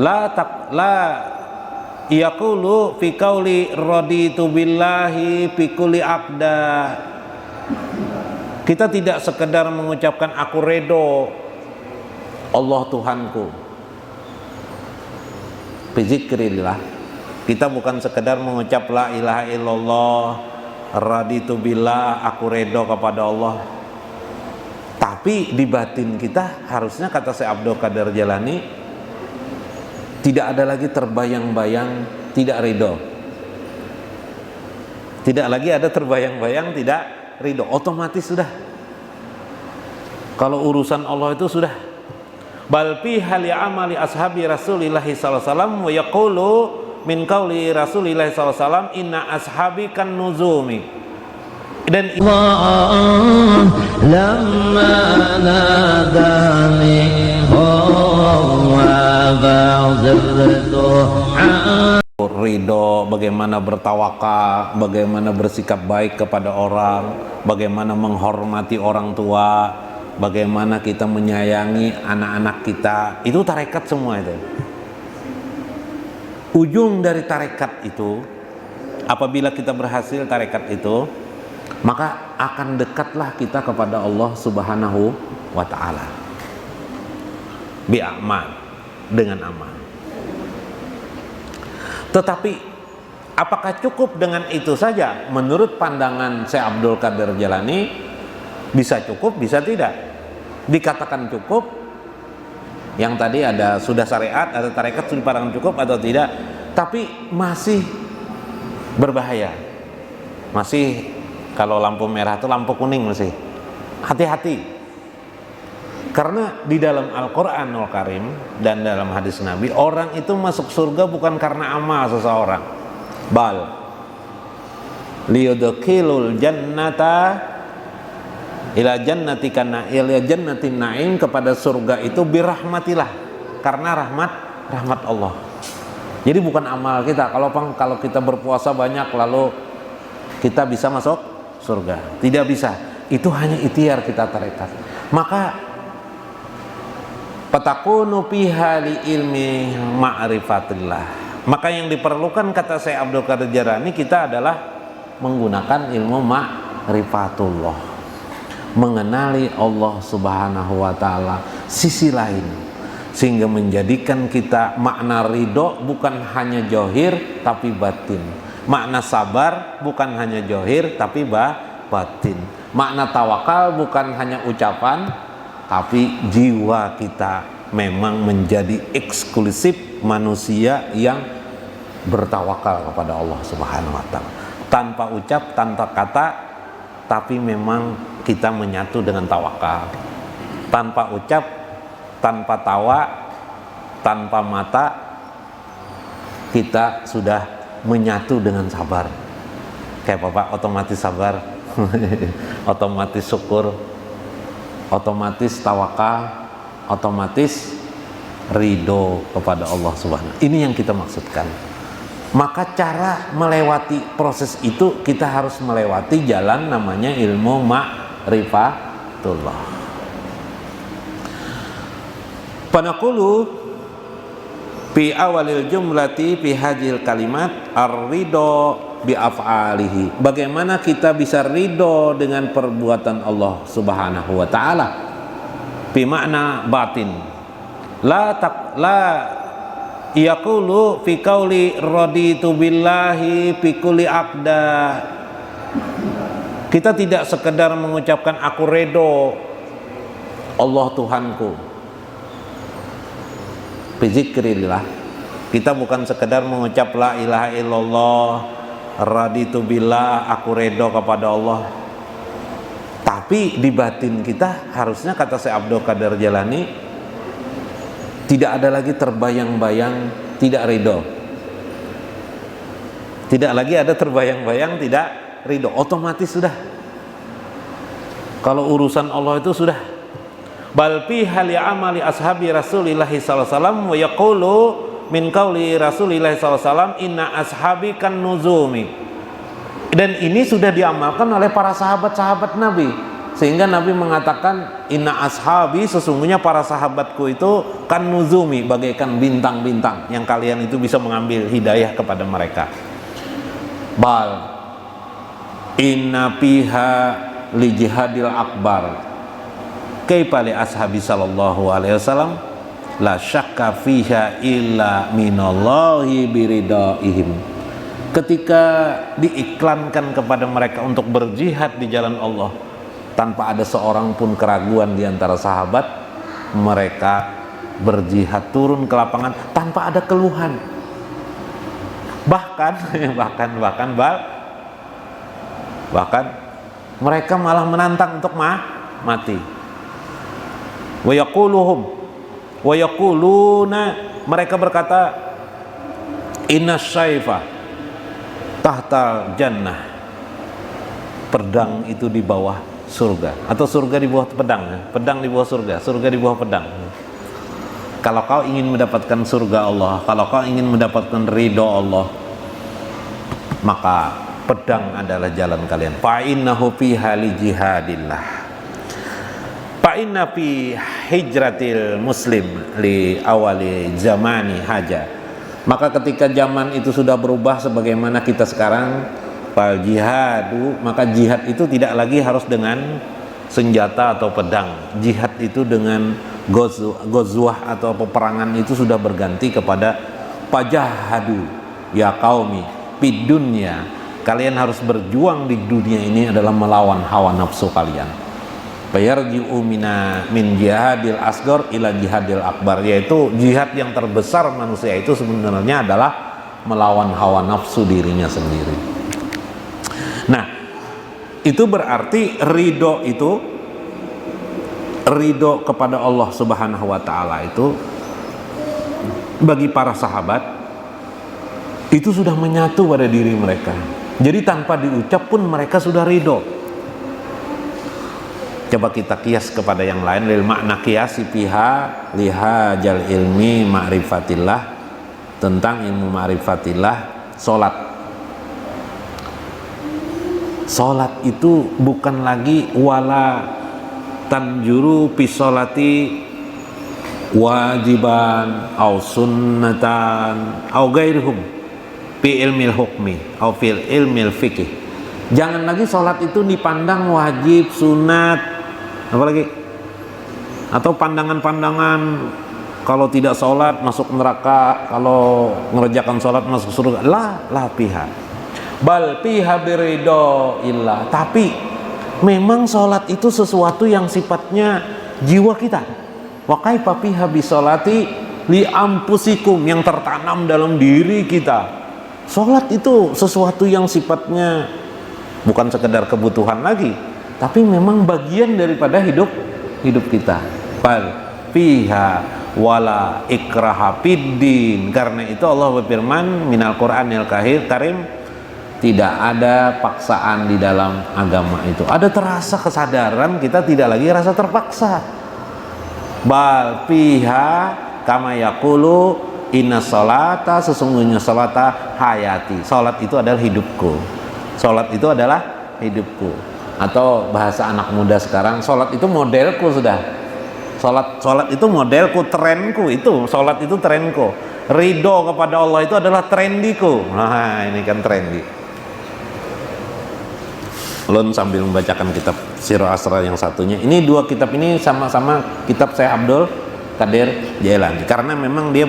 la yaqulu fi qauli raditu billahi fi kulli aqda. Kita tidak sekedar mengucapkan aku redo Allah Tuhanku bi zikrillah. Kita bukan sekedar mengucap la ilaha illallah raditu billah, aku redo kepada Allah. Tapi di batin kita harusnya, kata Syekh Abdul Qadir Jalani, tidak ada lagi terbayang-bayang tidak ridho. Tidak lagi ada terbayang-bayang tidak ridho. Otomatis sudah. Kalau urusan Allah itu sudah. Bal fi hal amali ashabi Rasulillah sallallahu alaihi wasallam wa yaqulu min qauli Rasulillah sallallahu alaihi wasallam inna ashabi kan nuzumi. Dan lamma nadani ridho, bagaimana bertawakal, bagaimana bersikap baik kepada orang, bagaimana menghormati orang tua, bagaimana kita menyayangi anak-anak kita. Itu tarekat semua itu. Ujung dari tarekat itu, apabila kita berhasil tarekat itu, maka akan dekatlah kita kepada Allah Subhanahu wa ta'ala bi'amal, dengan amal. Tetapi apakah cukup dengan itu saja? Menurut pandangan Syekh Abdul Qadir Jalani, bisa cukup, bisa tidak. Dikatakan cukup, yang tadi ada sudah syariat, ada tarekat, sudah parang cukup atau tidak, tapi masih berbahaya. Masih, kalau lampu merah itu lampu kuning masih. Hati-hati. Karena di dalam Al-Qur'anul Karim dan dalam hadis Nabi, orang itu masuk surga bukan karena amal seseorang. Bal liyudkhilul jannata ila jannatin na'im, kepada surga itu birahmatillah, karena rahmat Allah. Jadi bukan amal kita. Kalau kita berpuasa banyak lalu kita bisa masuk surga, tidak bisa. Itu hanya ikhtiar kita tarekat. Maka fatakunu fiha li ilmi ma'rifatillah. Maka yang diperlukan, kata Syekh Abdul Qadir Jalani, kita adalah menggunakan ilmu ma'rifatullah, mengenali Allah Subhanahu wa ta'ala sisi lain, sehingga menjadikan kita makna ridho bukan hanya johir tapi batin, makna sabar bukan hanya johir tapi batin, makna tawakal bukan hanya ucapan tapi jiwa kita memang menjadi eksklusif manusia yang bertawakal kepada Allah Subhanahu wa ta'ala, tanpa ucap, tanpa kata, tapi memang kita menyatu dengan tawakal, tanpa ucap, tanpa tawa, tanpa mata, kita sudah menyatu dengan sabar. Kayak Bapak otomatis sabar, otomatis syukur, otomatis tawakal, otomatis ridho kepada Allah Subhanahu. Ini yang kita maksudkan. Maka cara melewati proses itu, kita harus melewati jalan namanya ilmu ma'rifatullah. Panaqulu fi awalil jumlati fi hadhil kalimat ar-ridho bi af'alihi. Bagaimana kita bisa ridho dengan perbuatan Allah Subhanahu wa ta'ala? Bi makna batin. La yaqulu fi qauli raditu billahi fi kulli aqda. Kita tidak sekedar mengucapkan aku redo Allah Tuhanku bi zikrillah. Kita bukan sekedar mengucap la ilaha illallah raditu billah, aku redo kepada Allah. Tapi di batin kita harusnya, kata Syekh Abdul Qadir Jalani, tidak ada lagi terbayang-bayang tidak ridho. Tidak lagi ada terbayang-bayang tidak ridho. Otomatis sudah. Kalau urusan Allah itu sudah. Bal fi hal amali ashabi Rasulillah sallallahu alaihi wasallam wa yaqulu min qauli Rasulillah sallallahu alaihi wasallam inna ashabi kan nuzumi. Dan ini sudah diamalkan oleh para sahabat-sahabat Nabi sehingga Nabi mengatakan inna ashabi, sesungguhnya para sahabatku itu kan nuzumi, bagaikan bintang-bintang yang kalian itu bisa mengambil hidayah kepada mereka. Bal inna fiha li jihadil akbar kaifa li ashabi sallallahu alaihi wasallam la syakka fiha illa minallahi biridaihim. Ketika diiklankan kepada mereka untuk berjihad di jalan Allah, tanpa ada seorang pun keraguan di antara sahabat, mereka berjihad turun ke lapangan tanpa ada keluhan. Bahkan mereka malah menantang untuk mati. Wa yaquluna, mereka berkata, inna syaifa tahtal jannah, pedang itu di bawah surga, atau surga di bawah pedang, pedang di bawah surga, surga di bawah pedang. Kalau kau ingin mendapatkan surga Allah, kalau kau ingin mendapatkan ridho Allah, maka pedang adalah jalan kalian. Fa innahu fi hali jihadillah, fa inna fi hijratil muslim li awali zamani haja. Maka ketika zaman itu sudah berubah sebagaimana kita sekarang, fal jihadu, maka jihad itu tidak lagi harus dengan senjata atau pedang. Jihad itu dengan gozwah atau peperangan itu sudah berganti kepada pajahadu ya qaumi fid dunya, kalian harus berjuang di dunia ini adalah melawan hawa nafsu kalian. Bayarji'u min jihadil asgor ila jihadil akbar, yaitu jihad yang terbesar manusia itu sebenarnya adalah melawan hawa nafsu dirinya sendiri. Nah, itu berarti ridho kepada Allah Subhanahu wa taala itu bagi para sahabat itu sudah menyatu pada diri mereka. Jadi tanpa diucap pun mereka sudah ridho. Coba kita kias kepada yang lain, lil makna kiasi piha lihajal ilmi ma'rifatillah, tentang ilmu ma'rifatillah, Salat itu bukan lagi wala tanjuru pisolati wajiban au sunnatan au gairhum fi ilmil hukmi au fil ilmil fikih. Jangan lagi sholat itu dipandang wajib, sunat, apalagi atau pandangan-pandangan kalau tidak sholat masuk neraka, kalau mengerjakan sholat masuk surga. La piha bal piha birido illah. Tapi memang sholat itu sesuatu yang sifatnya jiwa kita. Wa kaifa piha bisolati li ampusikum, yang tertanam dalam diri kita. Sholat itu sesuatu yang sifatnya bukan sekedar kebutuhan lagi, tapi memang bagian daripada hidup kita. Bal fiha wala ikraha fiddin. Karena itu Allah berfirman minal Qur'anil karim, tidak ada paksaan di dalam agama itu. Ada terasa kesadaran, kita tidak lagi rasa terpaksa. Bal fiha kama yaqulu inna sholata, sesungguhnya sholata hayati. Sholat itu adalah hidupku. Sholat itu adalah hidupku. Atau bahasa anak muda sekarang, sholat itu modelku sudah. Sholat itu modelku, trenku itu. Sholat itu trenku. Ridho kepada Allah itu adalah trendiku. Nah, ini kan trendi. Ulun sambil membacakan kitab Sirah Asrar yang satunya. Ini dua kitab ini sama-sama kitab Syekh Abdul Qadir Jailani, karena memang dia